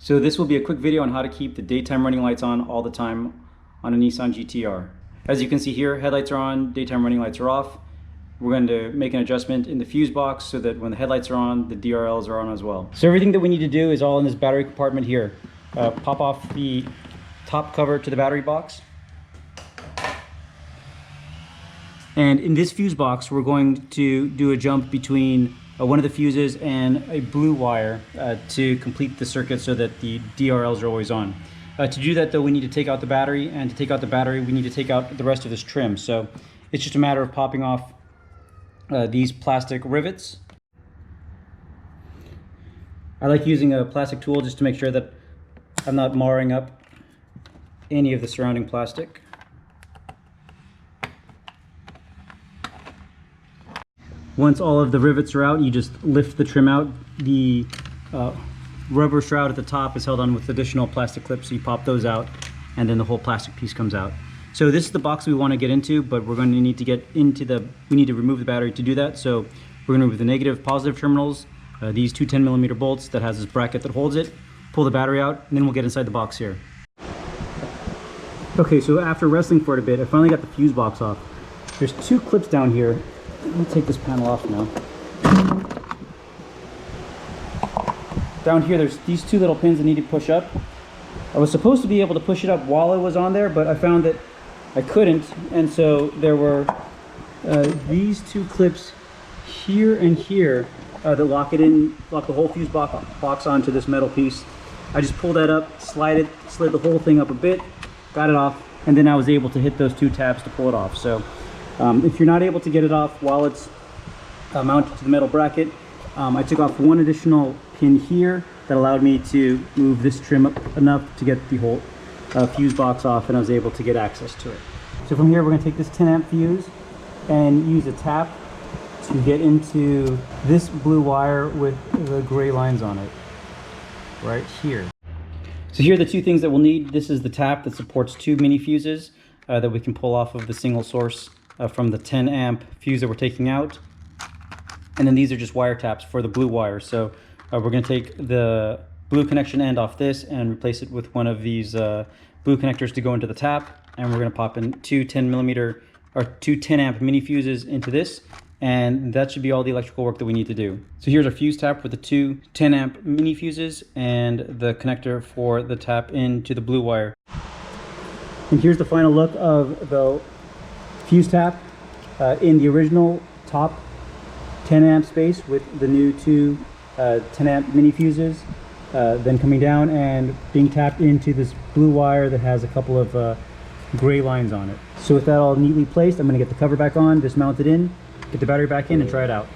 So this will be a quick video on how to keep the daytime running lights on all the time on a Nissan GTR. As you can see here, headlights are on, daytime running lights are off. We're going to make an adjustment in the fuse box so that when the headlights are on, the DRLs are on as well. So everything that we need to do is all in this battery compartment here. Pop off the top cover to the battery box. And in this fuse box, we're going to do a jump between one of the fuses and a blue wire to complete the circuit so that the DRLs are always on. To do that though, we need to take out the battery, and to take out the battery, we need to take out the rest of this trim. So it's just a matter of popping off these plastic rivets. I like using a plastic tool just to make sure that I'm not marring up any of the surrounding plastic. Once all of the rivets are out, you just lift the trim out. The rubber shroud at the top is held on with additional plastic clips, so you pop those out, and then the whole plastic piece comes out. So this is the box we want to get into, but we're going to need to get into we need to remove the battery to do that. So we're going to remove the negative, positive terminals, these two 10mm bolts that has this bracket that holds it, pull the battery out, and then we'll get inside the box here. Okay, so after wrestling for it a bit, I finally got the fuse box off. There's two clips down here. Let me take this panel off now. Down here, there's these two little pins that need to push up. I was supposed to be able to push it up while it was on there, but I found that I couldn't, and so there were these two clips here and here that lock the whole fuse box onto this metal piece. I just pulled that up, slid the whole thing up a bit, got it off, and then I was able to hit those two tabs to pull it off. So if you're not able to get it off while it's mounted to the metal bracket, I took off one additional pin here that allowed me to move this trim up enough to get the whole fuse box off, and I was able to get access to it. So from here, we're going to take this 10 amp fuse and use a tap to get into this blue wire with the gray lines on it, right here. So here are the two things that we'll need. This is the tap that supports two mini fuses that we can pull off of the single source from the 10 amp fuse that we're taking out. And then these are just wire taps for the blue wire. So we're going to take the blue connection end off this and replace it with one of these blue connectors to go into the tap. And we're going to pop in two 10 amp mini fuses into this. And that should be all the electrical work that we need to do. So here's our fuse tap with the two 10 amp mini fuses and the connector for the tap into the blue wire. And here's the final look of the fuse tap in the original top 10 amp space with the new two 10 amp mini fuses, then coming down and being tapped into this blue wire that has a couple of gray lines on it. So with that all neatly placed, I'm going to get the cover back on, dismount it in, get the battery back in, and try it out.